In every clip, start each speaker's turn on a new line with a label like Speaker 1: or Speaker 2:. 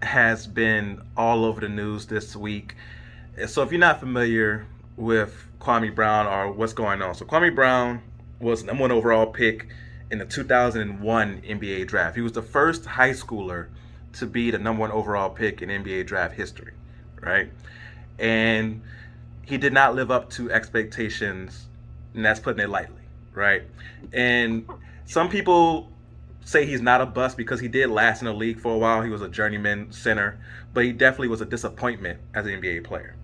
Speaker 1: has been all over the news this week. So if you're not familiar with Kwame Brown or what's going on, so Kwame Brown was the number one overall pick in the 2001 NBA draft. He was the first high schooler to be the number one overall pick in NBA draft history, right? And he did not live up to expectations, and that's putting it lightly, right? And some people say he's not a bust because he did last in the league for a while. He was a journeyman center, but he definitely was a disappointment as an NBA player.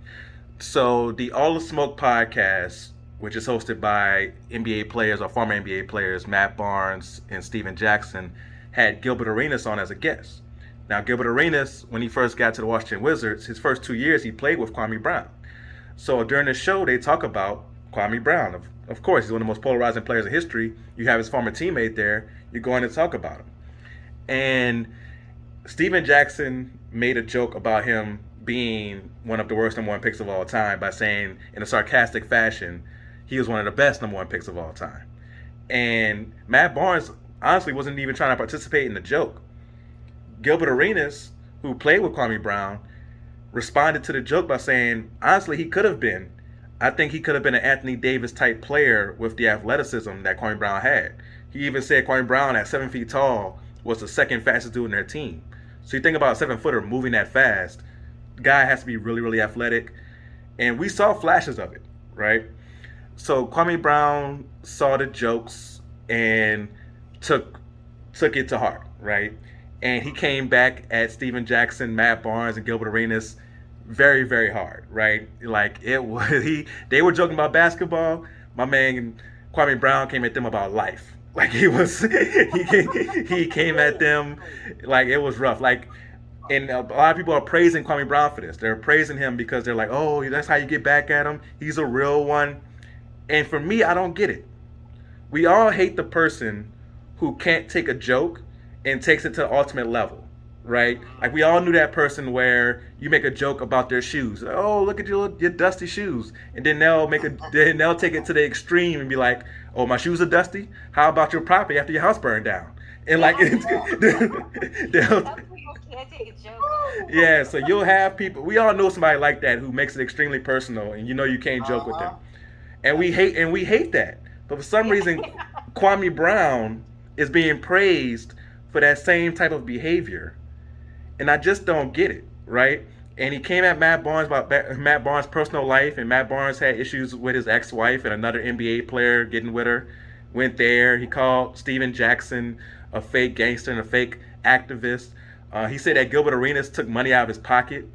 Speaker 1: So the All the Smoke podcast, which is hosted by NBA players or former NBA players, Matt Barnes and Steven Jackson, had Gilbert Arenas on as a guest. Now, Gilbert Arenas, when he first got to the Washington Wizards, his first 2 years he played with Kwame Brown. So during the show, they talk about Kwame Brown. Of course, he's one of the most polarizing players in history. You have his former teammate there. You're going to talk about him. And Steven Jackson made a joke about him being one of the worst number one picks of all time by saying, in a sarcastic fashion, he was one of the best number one picks of all time. And Matt Barnes honestly wasn't even trying to participate in the joke. Gilbert Arenas, who played with Kwame Brown, responded to the joke by saying, honestly, he could have been. I think he could have been an Anthony Davis type player with the athleticism that Kwame Brown had. He even said Kwame Brown at 7 feet tall was the second fastest dude in their team. So you think about a 7-footer moving that fast, the guy has to be really, really athletic. And we saw flashes of it, right? So Kwame Brown saw the jokes and took it to heart, right? And he came back at Steven Jackson, Matt Barnes, and Gilbert Arenas very, very hard, right? Like it was they were joking about basketball. My man Kwame Brown came at them about life. Like he came at them like it was rough. Like, and a lot of people are praising Kwame Brown for this. They're praising him because they're like, oh, that's how you get back at him. He's a real one. And for me, I don't get it. We all hate the person who can't take a joke and takes it to the ultimate level, right? Like we all knew that person where you make a joke about their shoes. Oh, look at your dusty shoes, and then they'll take it to the extreme and be like, oh, my shoes are dusty. How about your property after your house burned down? And like, they'll, yeah. So you'll have people. We all know somebody like that who makes it extremely personal, and you know you can't joke with them. And we hate that. But for some reason, Kwame Brown is being praised for that same type of behavior, and I just don't get it, right? And he came at Matt Barnes about Matt Barnes' personal life, and Matt Barnes had issues with his ex-wife and another NBA player getting with her. Went there. He called Steven Jackson a fake gangster and a fake activist. He said that Gilbert Arenas took money out of his pocket.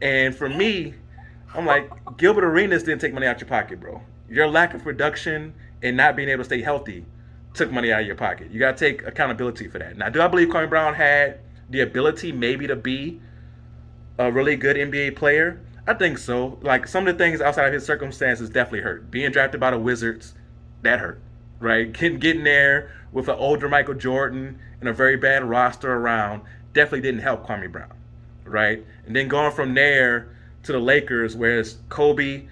Speaker 1: And for me, I'm like, Gilbert Arenas didn't take money out your pocket, bro. Your lack of production and not being able to stay healthy took money out of your pocket. You got to take accountability for that. Now, do I believe Kwame Brown had the ability maybe to be a really good NBA player? I think so. Like some of the things outside of his circumstances definitely hurt. Being drafted by the Wizards, that hurt, right? Getting there with an older Michael Jordan and a very bad roster around definitely didn't help Kwame Brown, right? And then going from there to the Lakers, where it's Kobe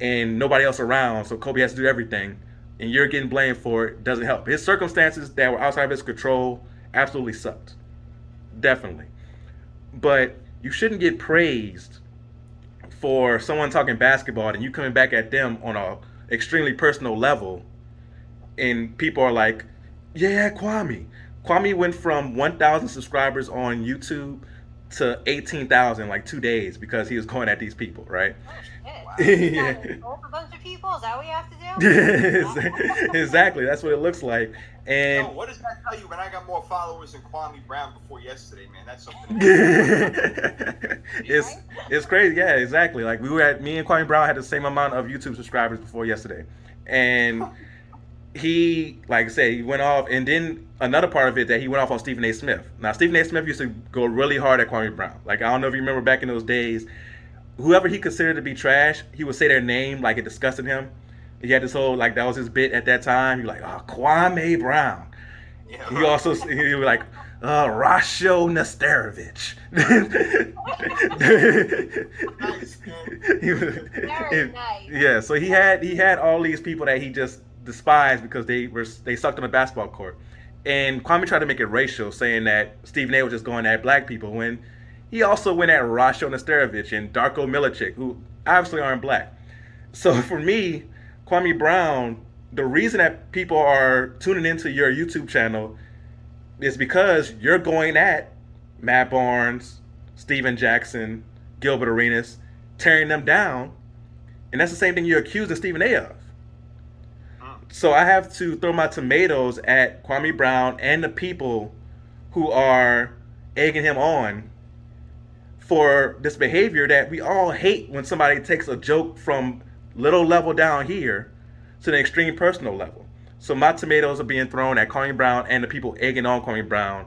Speaker 1: and nobody else around, so Kobe has to do everything, and you're getting blamed for it, doesn't help. His circumstances that were outside of his control absolutely sucked. Definitely. But you shouldn't get praised for someone talking basketball and you coming back at them on a extremely personal level, and people are like, yeah, Kwame went from 1,000 subscribers on YouTube to 18,000 like 2 days because he was going at these people, right?
Speaker 2: Oh shit!
Speaker 1: Yeah.
Speaker 2: Insult a bunch of people? Is that what you have to do?
Speaker 1: Exactly. That's what it looks like. And
Speaker 3: Yo, what does that tell you? When I got more followers than Kwame Brown before yesterday, man. That's something.
Speaker 1: it's crazy. Yeah, exactly. Like me and Kwame Brown had the same amount of YouTube subscribers before yesterday, and he, like I said, he went off, and then another part of it that he went off on Stephen A. Smith. Now, Stephen A. Smith used to go really hard at Kwame Brown. Like, I don't know if you remember back in those days, whoever he considered to be trash, he would say their name like it disgusted him. He had this whole, like, that was his bit at that time. He was like, oh, Kwame Brown.
Speaker 3: Yeah,
Speaker 1: He also, he was like, Rasho Nesterovich.
Speaker 3: nice, man.
Speaker 2: Very nice.
Speaker 1: Yeah, so he had all these people that he just despised because they sucked on the basketball court. And Kwame tried to make it racial, saying that Stephen A was just going at black people when he also went at Rasho Nesterovich and Darko Milicic, who obviously aren't black. So for me, Kwame Brown, the reason that people are tuning into your YouTube channel is because you're going at Matt Barnes, Steven Jackson, Gilbert Arenas, tearing them down, and that's the same thing you're accusing Stephen A of. So I have to throw my tomatoes at Kwame Brown and the people who are egging him on for this behavior that we all hate when somebody takes a joke from little level down here to the extreme personal level. So my tomatoes are being thrown at Kwame Brown and the people egging on Kwame Brown